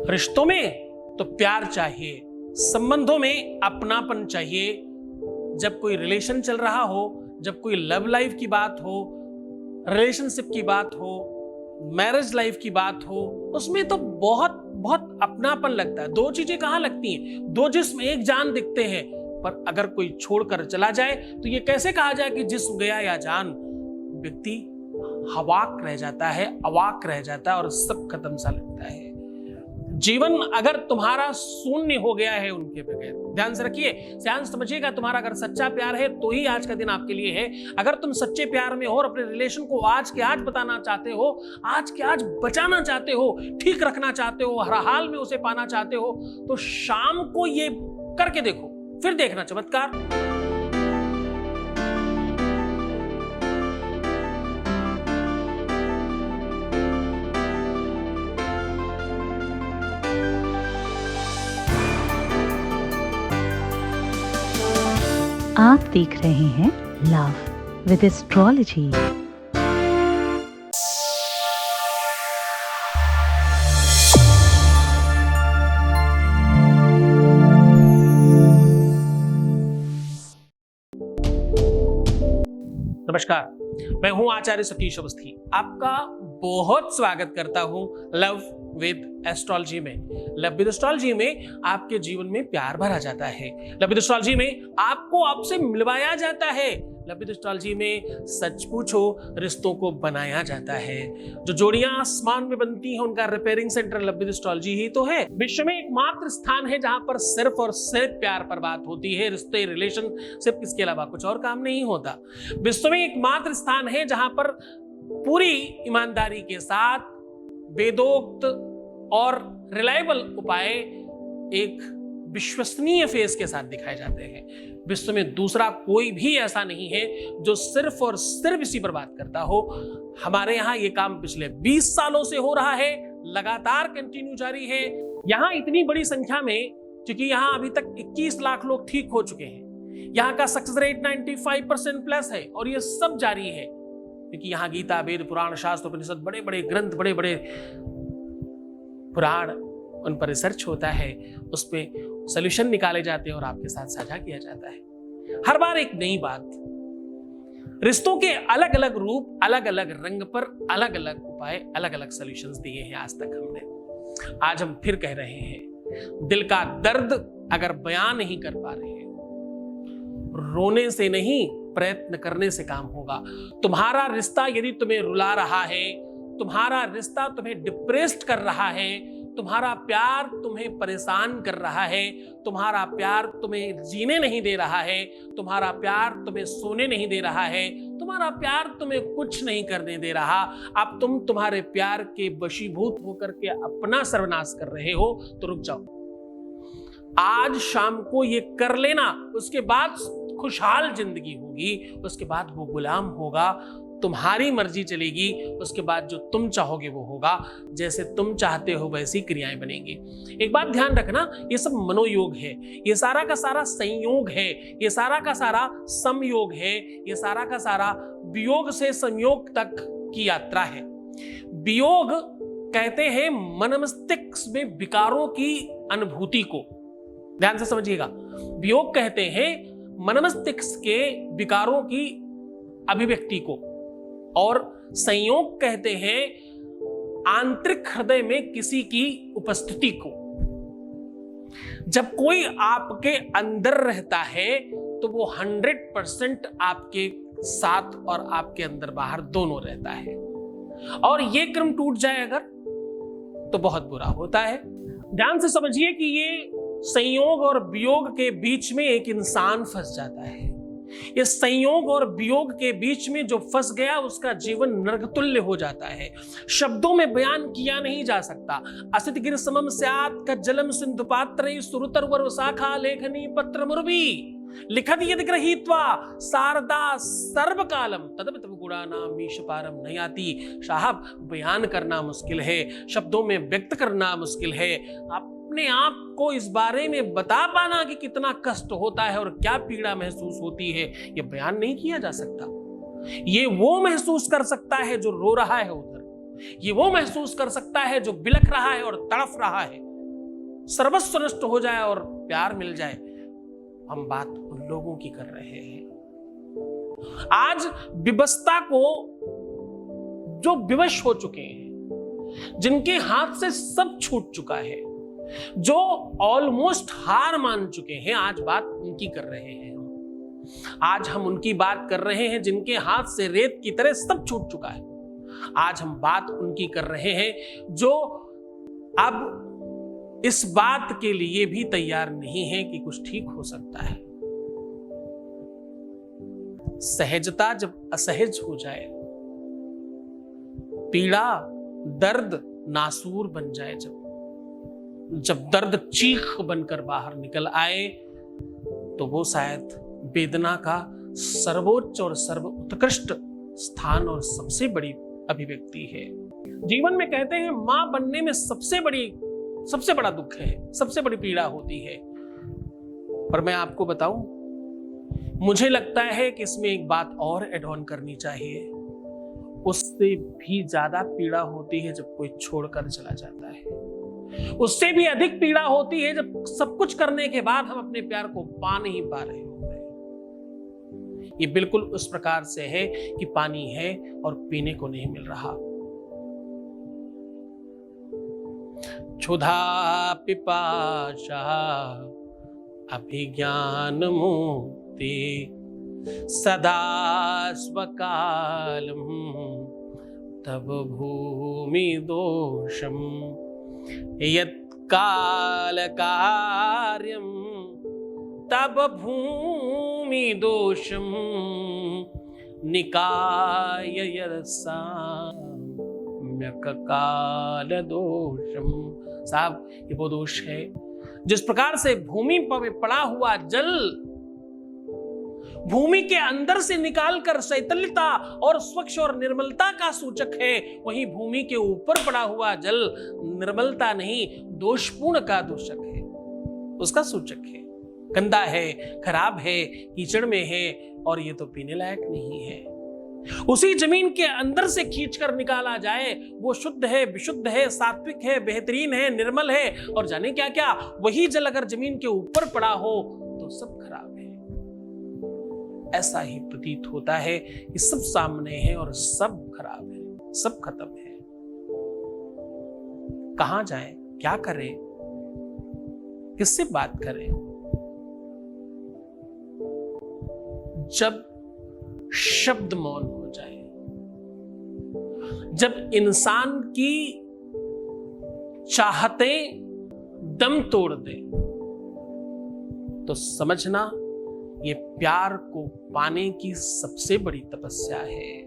रिश्तों में तो प्यार चाहिए, संबंधों में अपनापन चाहिए। जब कोई रिलेशन चल रहा हो, जब कोई लव लाइफ की बात हो, रिलेशनशिप की बात हो, मैरिज लाइफ की बात हो, उसमें तो बहुत बहुत अपनापन लगता है। दो चीजें कहां लगती हैं? दो जिस्म एक जान दिखते हैं, पर अगर कोई छोड़कर चला जाए तो ये कैसे कहा जाए कि जिस्म गया या जान? व्यक्ति हवाक रह जाता है, अवाक रह जाता है और सब खत्म सा लगता है। जीवन अगर तुम्हारा शून्य हो गया है उनके बगैर, ध्यान से रखिए, ध्यान समझिएगा, तुम्हारा अगर सच्चा प्यार है तो ही आज का दिन आपके लिए है। अगर तुम सच्चे प्यार में हो और अपने रिलेशन को आज के आज बताना चाहते हो, आज के आज बचाना चाहते हो, ठीक रखना चाहते हो, हर हाल में उसे पाना चाहते हो, तो शाम को ये करके देखो, फिर देखना चमत्कार। आप देख रहे हैं लव विद एस्ट्रोलॉजी। नमस्कार, मैं हूं आचार्य सतीश अवस्थी। आपका बहुत स्वागत करता हूं लव विद एस्ट्रोलॉजी में। लव विद एस्ट्रोलॉजी में आपके जीवन में प्यार भरा जाता है। लव विद एस्ट्रोलॉजी में आपको आपसे मिलवाया जाता है। लव विद एस्ट्रोलॉजी में सच पूछो रिश्तों को बनाया जाता है। जो जोड़ियां आसमान में बनती हैं उनका repairing centre love with astrology ही तो है। विश्व में एकमात्र स्थान है जहां पर सिर्फ और सिर्फ प्यार पर बात होती है, रिश्ते, रिलेशनशिप, इसके अलावा कुछ और काम नहीं होता। विश्व में एकमात्र स्थान है जहां पर पूरी ईमानदारी के साथ वेदोक्त और रिलायबल उपाय एक विश्वसनीय फेस के साथ दिखाए जाते हैं। विश्व में दूसरा कोई भी ऐसा नहीं है जो सिर्फ और सिर्फ इसी पर बात करता हो। हमारे यहाँ ये काम पिछले 20 सालों से हो रहा है, लगातार कंटिन्यू जारी है। यहाँ इतनी बड़ी संख्या में, क्योंकि यहाँ अभी तक 21 लाख लोग ठीक हो चुके हैं, यहाँ का सक्सेस रेट 95% प्लस है और ये सब जारी है क्योंकि यहाँ गीता, वेद, पुराण, शास्त्र, उपनिषद, बड़े बड़े ग्रंथ, बड़े बड़े पुराण, उन पर रिसर्च होता है, उस पर सोल्यूशन निकाले जाते हैं और आपके साथ साझा किया जाता है। हर बार एक नई बात, रिश्तों के अलग अलग रूप, अलग अलग रंग पर अलग अलग उपाय, अलग अलग सोल्यूशंस दिए हैं आज तक हमने। आज हम फिर कह रहे हैं, दिल का दर्द अगर बयान नहीं कर पा रहे हैं, रोने से नहीं प्रयत्न करने से काम होगा। तुम्हारा रिश्ता यदि तुम्हें रुला रहा है, तुम्हारा रिश्ता तुम्हें डिप्रेस्ड कर रहा है, तुम्हारा प्यार तुम्हें परेशान कर रहा है, तुम्हारा प्यार तुम्हें जीने नहीं दे रहा है, तुम्हारा प्यार तुम्हें सोने नहीं दे रहा है, तुम्हारा प्यार तुम्हें कुछ नहीं करने दे रहा, अब तुम तुम्हारे प्यार के वशीभूत होकर के अपना सर्वनाश कर रहे हो, तो रुक जाओ। आज शाम को ये कर लेना, उसके बाद खुशहाल जिंदगी होगी, उसके बाद वो गुलाम होगा, तुम्हारी मर्जी चलेगी, उसके बाद जो तुम चाहोगे वो होगा, जैसे तुम चाहते हो वैसी क्रियाएं बनेंगी। एक बात ध्यान रखना, ये सब मनोयोग है, ये सारा का सारा संयोग है, ये सारा का सारा समयोग है, ये सारा का सारा वियोग से संयोग तक की यात्रा है। वियोग कहते हैं मन मस्तिष्क में विकारों की अनुभूति को, ध्यान से समझिएगा। वियोग कहते हैं मन मस्तिष्क के विकारों की अभिव्यक्ति को, और संयोग कहते हैं आंतरिक हृदय में किसी की उपस्थिति को। जब कोई आपके अंदर रहता है तो वो 100% आपके साथ और आपके अंदर बाहर दोनों रहता है, और ये क्रम टूट जाए अगर तो बहुत बुरा होता है। ध्यान से समझिए कि ये संयोग और वियोग के बीच में एक इंसान फंस जाता है। ये संयोग और वियोग के बीच में जो फंस गया उसका जीवन नरकतुल्य हो जाता है, शब्दों में बयान किया नहीं जा सकता। असित गिर समम स्यात् कज्जलम सिंधु पात्रैः सुरतर्वर शाखा लेखनी पत्र मुर्वी लिखत यदि गृहीत्वा शारदा सर्वकालम तदपित गुणानाम मीश पारम नयाति। साहब, बयान करना मुश्किल है, शब्दों में व्यक्त करना मुश्किल है, अपने आप को इस बारे में बता पाना कि कितना कष्ट होता है और क्या पीड़ा महसूस होती है, यह बयान नहीं किया जा सकता। ये वो महसूस कर सकता है जो रो रहा है उधर, ये वो महसूस कर सकता है जो बिलख रहा है और तड़फ रहा है, सर्वस्व नष्ट हो जाए और प्यार मिल जाए, हम बात उन लोगों की कर रहे हैं। आज विवशता को जो विवश हो चुके हैं, जिनके हाथ से सब छूट चुका है, जो ऑलमोस्ट हार मान चुके हैं, आज बात उनकी कर रहे हैं। आज हम उनकी बात कर रहे हैं जिनके हाथ से रेत की तरह सब छूट चुका है। आज हम बात उनकी कर रहे हैं जो अब इस बात के लिए भी तैयार नहीं है कि कुछ ठीक हो सकता है। सहजता जब असहज हो जाए, पीड़ा दर्द नासूर बन जाए, जब दर्द चीख बनकर बाहर निकल आए, तो वो शायद वेदना का सर्वोच्च और सर्वोत्कृष्ट स्थान और सबसे बड़ी अभिव्यक्ति है। जीवन में कहते हैं मां बनने में सबसे बड़ा दुख है, सबसे बड़ी पीड़ा होती है। पर मैं आपको बताऊं, मुझे लगता है कि इसमें एक बात और ऐड ऑन करनी चाहिए। उससे भी ज्यादा पीड़ा होती है जब कोई छोड़कर चला जाता है। उससे भी अधिक पीड़ा होती है जब सब कुछ करने के बाद हम अपने प्यार को पा नहीं पा रहे होते। ये बिल्कुल उस प्रकार से है कि पानी है और पीने को नहीं मिल रहा। क्षुधा पिपाशा अभिज्ञान मुक्ति सदा स्वकालम तब भूमि दोषम यत्काल कार्यम तब भूमि दोषम निकाय यत्साम्यक काल दोषम। साहब, ये वो दोष है जिस प्रकार से भूमि पर पड़ा हुआ जल भूमि के अंदर से निकालकर शैतल्यता और स्वच्छ और निर्मलता का सूचक है, वहीं भूमि के ऊपर पड़ा हुआ जल निर्मलता नहीं, दोषपूर्ण का दूषक है, उसका सूचक है। गंदा है, खराब है, कीचड़ में है और ये तो पीने लायक नहीं है। उसी जमीन के अंदर से खींचकर निकाला जाए, वो शुद्ध है, विशुद्ध है, सात्विक है, बेहतरीन है, निर्मल है और जाने क्या क्या। वही जल अगर जमीन के ऊपर पड़ा हो तो सब खराब है। ऐसा ही प्रतीत होता है कि सब सामने है और सब खराब है, सब खत्म है। कहां जाएं, क्या करें, किससे बात करें? जब शब्द मौन हो जाए, जब इंसान की चाहतें दम तोड़ दे, तो समझना ये प्यार को पाने की सबसे बड़ी तपस्या है।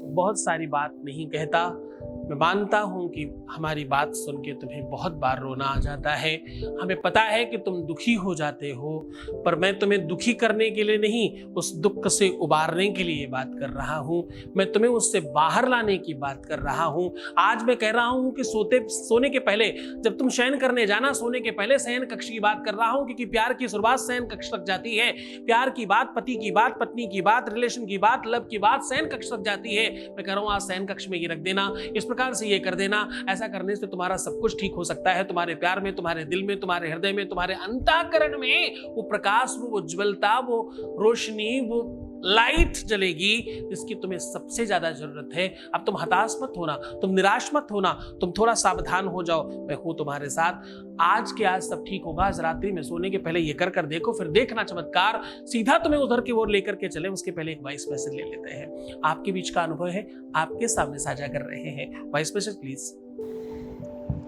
बहुत सारी बात नहीं कहता, मैं मानता हूं कि हमारी बात सुन के तुम्हें बहुत बार रोना आ जाता है। हमें पता है कि तुम दुखी हो जाते हो, पर मैं तुम्हें दुखी करने के लिए नहीं, उस दुख से उबारने के लिए बात कर रहा हूं। मैं तुम्हें उससे बाहर लाने की बात कर रहा हूं। आज मैं कह रहा हूं कि सोने के पहले, जब तुम शयन करने जाना, सोने के पहले शयन कक्ष की बात कर रहा हूं, क्योंकि प्यार की शुरुआत शयन कक्ष तक जाती है। प्यार की बात, पति की बात, पत्नी की बात, रिलेशन की बात, लव की बात शयन कक्ष तक जाती है। मैं कह रहा हूं आज शयन कक्ष में ये रख देना, इस प्रकार से ये कर देना। ऐसा करने से तुम्हारा सब कुछ ठीक हो सकता है। तुम्हारे प्यार में, तुम्हारे दिल में, तुम्हारे हृदय में, तुम्हारे अंतःकरण में वो प्रकाश, वो उज्ज्वलता, वो रोशनी, वो लाइट जलेगी जिसकी तुम्हें सबसे ज्यादा जरूरत है। अब तुम हताश मत होना, तुम निराश मत होना, तुम थोड़ा सावधान हो जाओ। मैं हूं तुम्हारे साथ। आज के आज सब ठीक होगा। आज रात्रि में सोने के पहले ये कर देखो, फिर देखना चमत्कार सीधा तुम्हें उधर की ओर लेकर के चले। उसके पहले एक वॉइस मैसेज ले लेते हैं। आपके बीच का अनुभव है, आपके सामने साझा कर रहे हैं। Voice message please.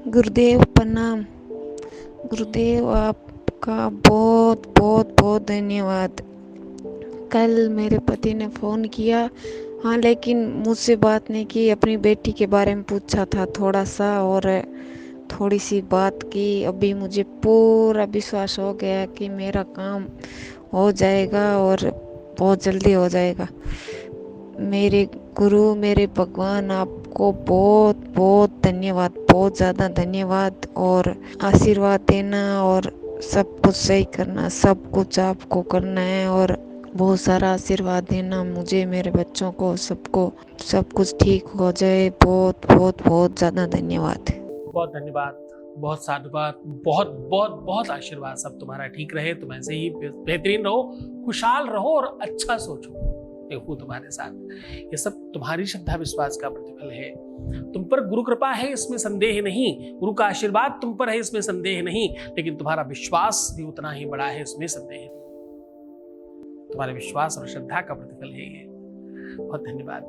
गुरुदेव प्रणाम। गुरुदेव आपका बहुत बहुत बहुत धन्यवाद। कल मेरे पति ने फ़ोन किया, हाँ, लेकिन मुझसे बात नहीं की। अपनी बेटी के बारे में पूछा था थोड़ा सा और थोड़ी सी बात की। अभी मुझे पूरा विश्वास हो गया कि मेरा काम हो जाएगा और बहुत जल्दी हो जाएगा। मेरे गुरु, मेरे भगवान, आपको बहुत बहुत धन्यवाद, बहुत ज़्यादा धन्यवाद। और आशीर्वाद देना और सब कुछ सही करना, सब कुछ आपको करना है और बहुत सारा आशीर्वाद देना मुझे, मेरे बच्चों को, सबको, सब कुछ ठीक हो जाए। बहुत बहुत बहुत ज़्यादा धन्यवाद। बहुत धन्यवाद। बहुत साधुवाद, बहुत बहुत बहुत आशीर्वाद। सब तुम्हारा ठीक रहे, तुम ऐसे ही बेहतरीन रहो, खुशहाल रहो और अच्छा सोचो। मैं हूँ तुम्हारे साथ। ये सब तुम्हारी श्रद्धा विश्वास का प्रतिफल है। तुम पर गुरु कृपा है, इसमें संदेह नहीं। गुरु का आशीर्वाद तुम पर है, इसमें संदेह नहीं। लेकिन तुम्हारा विश्वास भी उतना ही बड़ा है, इसमें संदेह नहीं। तुम्हारे विश्वास और श्रद्धा का प्रतिफल है ये। बहुत धन्यवाद।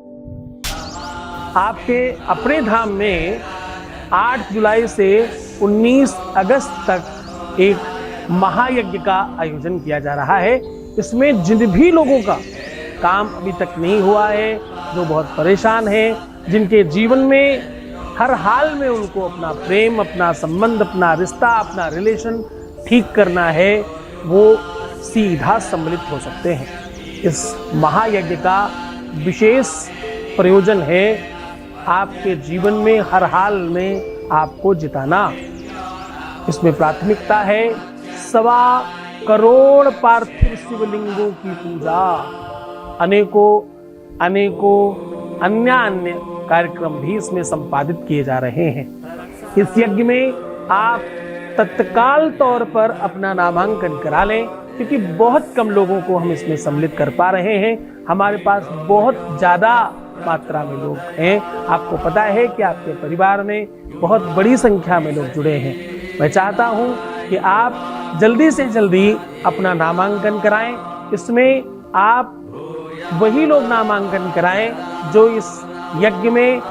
आपके अपने धाम में 8 जुलाई से 19 अगस्त तक एक महायज्ञ का आयोजन किया जा रहा है। इसमें जिन भी लोगों का काम अभी तक नहीं हुआ है, जो बहुत परेशान हैं, जिनके जीवन में हर हाल में उनको अपना प्रेम, अपना संबंध, अपना रिश्ता, अपना रिलेशन ठीक करना है, वो सीधा सम्मिलित हो सकते हैं। इस महायज्ञ का विशेष प्रयोजन है आपके जीवन में हर हाल में आपको जिताना। इसमें प्राथमिकता है 1.25 करोड़ पार्थिव शिवलिंगों की पूजा। अनेकों अन्य कार्यक्रम भी इसमें संपादित किए जा रहे हैं। इस यज्ञ में आप तत्काल तौर पर अपना नामांकन करा लें, क्योंकि बहुत कम लोगों को हम इसमें सम्मिलित कर पा रहे हैं। हमारे पास बहुत ज़्यादा मात्रा में लोग हैं। आपको पता है कि आपके परिवार में बहुत बड़ी संख्या में लोग जुड़े हैं। मैं चाहता हूं कि आप जल्दी से जल्दी अपना नामांकन कराएं। इसमें आप वही लोग नामांकन कराएं जो इस यज्ञ में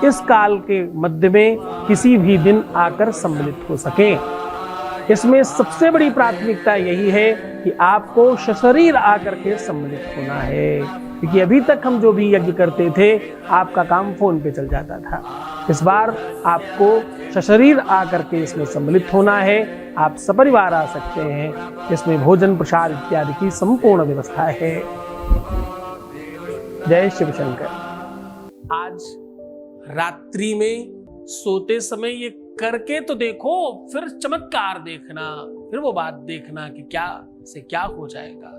इस काल के मध्य में किसी भी दिन आकर सम्मिलित हो सकें। इसमें सबसे बड़ी प्राथमिकता यही है कि आपको सशरीर आकर के सम्मिलित होना है, क्योंकि अभी तक हम जो भी यज्ञ करते थे आपका काम फोन पे चल जाता था। इस बार आपको सशरीर आकर के इसमें सम्मिलित होना है। आप सपरिवार आ सकते हैं। इसमें भोजन प्रसाद इत्यादि की संपूर्ण व्यवस्था है। जय शिव शंकर। आज रात्रि में सोते समय ये करके तो देखो, फिर चमत्कार देखना, फिर वो बात देखना कि क्या से क्या हो जाएगा।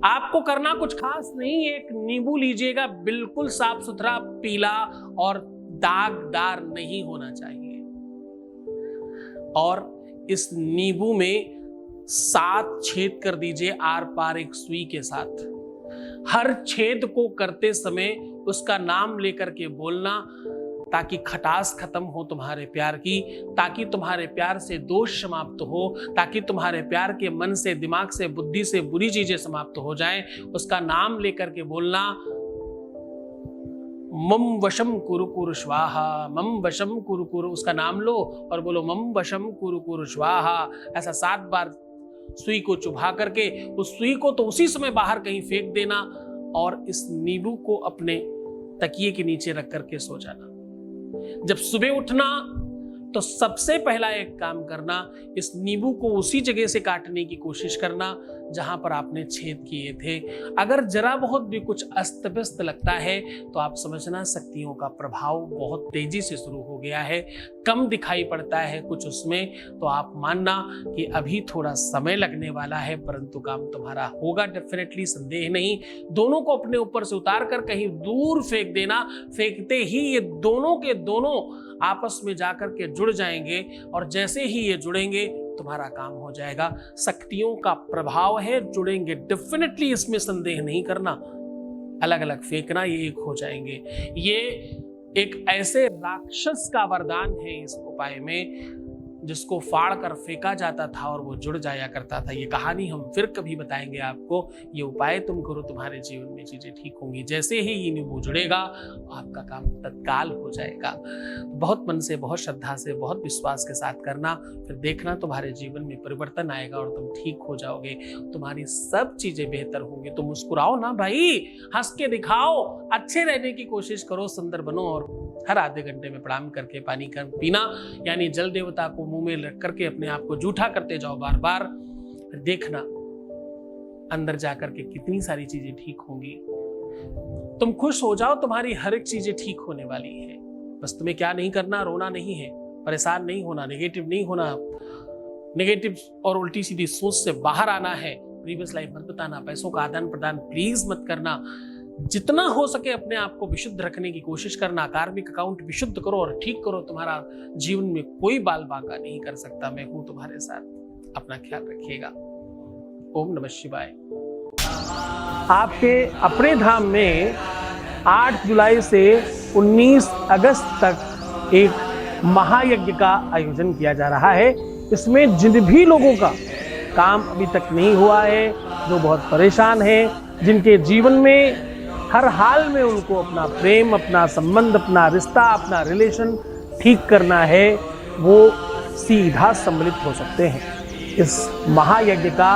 आपको करना कुछ खास नहीं। एक नींबू लीजिएगा, बिल्कुल साफ सुथरा, पीला और दागदार नहीं होना चाहिए। और इस नींबू में 7 छेद कर दीजिए आर पार एक सुई के साथ। हर छेद को करते समय उसका नाम लेकर के बोलना, ताकि खटास खत्म हो तुम्हारे प्यार की, ताकि तुम्हारे प्यार से दोष समाप्त हो, ताकि तुम्हारे प्यार के मन से, दिमाग से, बुद्धि से बुरी चीजें समाप्त हो जाएं। उसका नाम लेकर के बोलना, मम वशम कुरु कुरु स्वाहा, मम वशम कुरु कुरु। उसका नाम लो और बोलो मम वशम कुरु कुरु स्वाहा। ऐसा 7 बार सुई को चुभा करके उस सुई को तो उसी समय बाहर कहीं फेंक देना और इस नींबू को अपने तकिए के नीचे रख करके सो जाना। जब सुबह उठना तो सबसे पहला एक काम करना, इस नींबू को उसी जगह से काटने की कोशिश करना जहां पर आपने छेद किए थे। अगर जरा बहुत भी कुछ अस्त व्यस्त लगता है तो आप समझना शक्तियों का प्रभाव बहुत तेजी से शुरू हो गया है, कम दिखाई पड़ता है कुछ उसमें, तो आप मानना कि अभी थोड़ा समय लगने वाला है, परंतु काम तुम्हारा होगा डेफिनेटली, संदेह नहीं। दोनों को अपने ऊपर से उतार कर कहीं दूर फेंक देना। फेंकते ही ये दोनों के दोनों आपस में जाकर के जुड़ जाएंगे और जैसे ही ये जुड़ेंगे तुम्हारा काम हो जाएगा। शक्तियों का प्रभाव है, जुड़ेंगे डेफिनेटली, इसमें संदेह नहीं करना। अलग अलग फेंकना, ये एक हो जाएंगे। ये एक ऐसे राक्षस का वरदान है इस उपाय में, जिसको फाड़ कर फेंका जाता था और वो जुड़ जाया करता था। ये कहानी हम फिर कभी बताएंगे आपको। ये उपाय तुम करो, तुम्हारे जीवन में चीजें ठीक होंगी। जैसे ही ये नींबू जुड़ेगा आपका काम तत्काल हो जाएगा। बहुत मन से, बहुत श्रद्धा से, बहुत विश्वास के साथ करना, फिर देखना तुम्हारे जीवन में परिवर्तन आएगा और तुम ठीक हो जाओगे। तुम्हारी सब चीजें बेहतर होंगी। तुम मुस्कुराओ ना भाई, हंस के दिखाओ, अच्छे रहने की कोशिश करो, सुंदर बनो और हर आधे घंटे में प्रणाम करके पानी कर पीना, यानी जल देवता को मुंह में रख करके अपने आप को जूठा करते जाओ बार बार। फिर देखना अंदर जाकर के कितनी सारी चीजें ठीक होंगी। तुम खुश हो जाओ, तुम्हारी हर एक चीजें ठीक होने वाली है। बस तुम्हें क्या नहीं करना, रोना नहीं है, परेशान नहीं होना, नेगेटिव नहीं होना, नेगेटिव और उल्टी सीधी सोच से बाहर आना है। प्रीवियस लाइफ मत बताना, पैसों का आदान प्रदान प्लीज मत करना, जितना हो सके अपने आप को विशुद्ध रखने की कोशिश करना, कार्मिक अकाउंट विशुद्ध करो और ठीक करो। तुम्हारा जीवन में कोई बाल बांका नहीं कर सकता। मैं हूं तुम्हारे साथ। अपना ख्याल रखिएगा। ओम नमः शिवाय। आपके अपने धाम में 8 जुलाई से 19 अगस्त तक एक महायज्ञ का आयोजन किया जा रहा है। इसमें जिन भी लोगों का काम अभी तक नहीं हुआ है, जो बहुत परेशान हैं, जिनके जीवन में हर हाल में उनको अपना प्रेम, अपना संबंध, अपना रिश्ता, अपना रिलेशन ठीक करना है, वो सीधा सम्मिलित हो सकते हैं। इस महायज्ञ का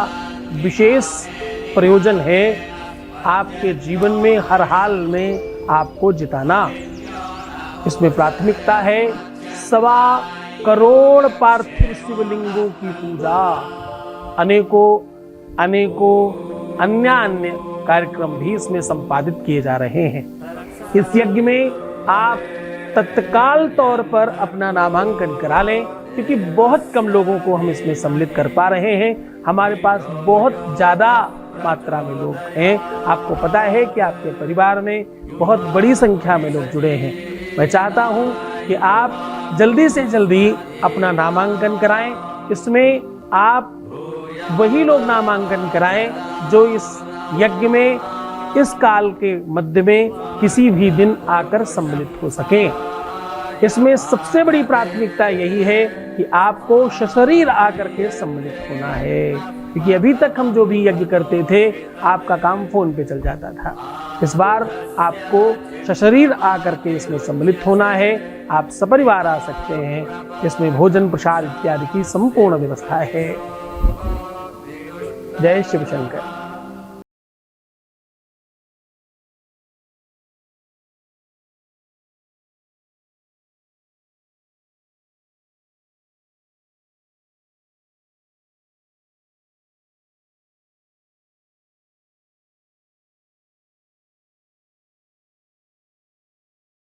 विशेष प्रयोजन है आपके जीवन में हर हाल में आपको जिताना। इसमें प्राथमिकता है 1.25 करोड़ पार्थिव शिवलिंगों की पूजा। अनेकों अन्य कार्यक्रम भी इसमें संपादित किए जा रहे हैं। इस यज्ञ में आप तत्काल तौर पर अपना नामांकन करा लें, क्योंकि बहुत कम लोगों को हम इसमें सम्मिलित कर पा रहे हैं। हमारे पास बहुत ज़्यादा मात्रा में लोग हैं। आपको पता है कि आपके परिवार में बहुत बड़ी संख्या में लोग जुड़े हैं। मैं चाहता हूं कि आप जल्दी से जल्दी अपना नामांकन कराएं। इसमें आप वही लोग नामांकन कराएं जो इस यज्ञ में इस काल के मध्य में किसी भी दिन आकर सम्मिलित हो सकें। इसमें सबसे बड़ी प्राथमिकता यही है कि आपको सशरीर आकर के सम्मिलित होना है, क्योंकि अभी तक हम जो भी यज्ञ करते थे आपका काम फोन पे चल जाता था। इस बार आपको सशरीर आकर के इसमें सम्मिलित होना है। आप सपरिवार आ सकते हैं। इसमें भोजन प्रसाद इत्यादि की संपूर्ण व्यवस्था है। जय शिव शंकर।